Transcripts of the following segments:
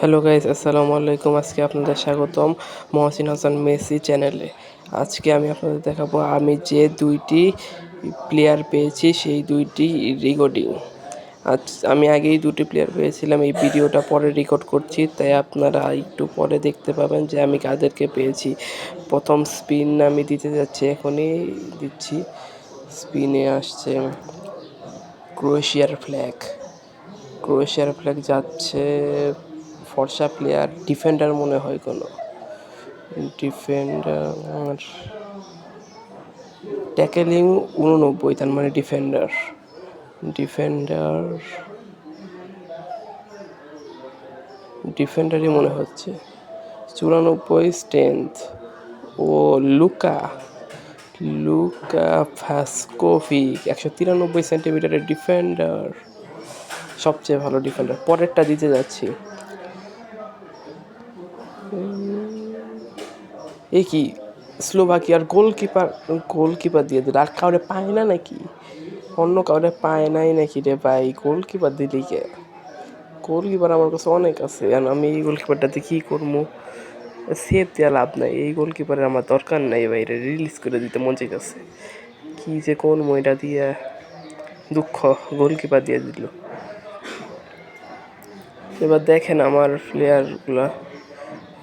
Hello guys, আসসালামু আলাইকুম। আজকে আপনাদের স্বাগতম মহসিন হাসান মেসি চ্যানেলে। আজকে আমি আপনাদের দেখাবো আমি যে দুইটি প্লেয়ার পেয়েছি সেই দুইটি রেকর্ডিং। আজ আমি আগেই দুটি প্লেয়ার পেয়েছিলাম, এই ভিডিওটা পরে রেকর্ড করছি, তাই আপনারা একটু পরে দেখতে পাবেন যে আমি কাদেরকে পেয়েছি। প্রথম স্পিন আমি দিতে যাচ্ছি, এখনই দিচ্ছি। স্পিনে আসছে ক্রোয়েশিয়ার ফ্ল্যাগ যাচ্ছে। ফর্সা প্লেয়ার, ডিফেন্ডার মনে হয় কোনো ডিফেন্ডার। ট্যাকেলিং 89, তার মানে ডিফেন্ডারই মনে হচ্ছে। 94 স্ট্রেংথ। ও লুকা ভাস্কোভিক 193 সেন্টিমিটারের ডিফেন্ডার, সবচেয়ে ভালো ডিফেন্ডার। পরেরটা দিতে যাচ্ছি। এ কি স্লোভাকিয়ার গোলকিপার দিয়ে দিল। আর কাউরে পায় না নাকি? অন্য কাউরে পায় নাই নাকি রে ভাই? গোলকিপার দিলি কে? গোলকিপার আমার কাছে অনেক আছে, আমি এই গোলকিপারটাতে কী করবো? সেভ দেওয়া লাভ নাই, এই গোলকিপারের আমার দরকার নাই ভাই, এটা রিলিজ করে দিতে মন চাইতেছে। কি যে কোন মইটা দিয়ে দুঃখ, গোলকিপার দিয়ে দিল। এবার দেখেন আমার প্লেয়ারগুলা,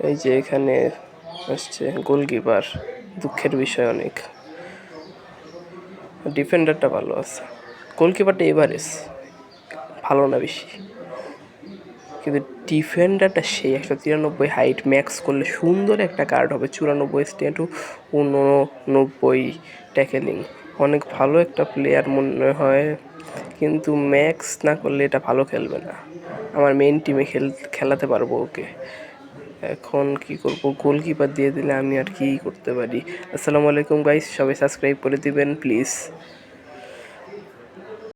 এই যে এখানে আসছে গোলকিপার, দুঃখের বিষয় অনেক। ডিফেন্ডারটা ভালো আছে, গোলকিপারটা এভারেজ, ভালো না বেশি, কিন্তু ডিফেন্ডারটা সেই 193 হাইট ম্যাক্স করলে সুন্দর একটা কার্ড হবে। 94 স্ট্যান্ড, 89 ট্যাকেলিং, অনেক ভালো একটা প্লেয়ার মনে হয়, কিন্তু ম্যাক্স না করলে এটা ভালো খেলবে না। আমার মেইন টিমে খেলাতে পারবো ওকে। এখন কি করব? গোলকিপার দিয়ে দিলে আমি আর কি করতে পারি? আসসালামু আলাইকুম গাইস, সবাই সাবস্ক্রাইব করে দিবেন প্লিজ।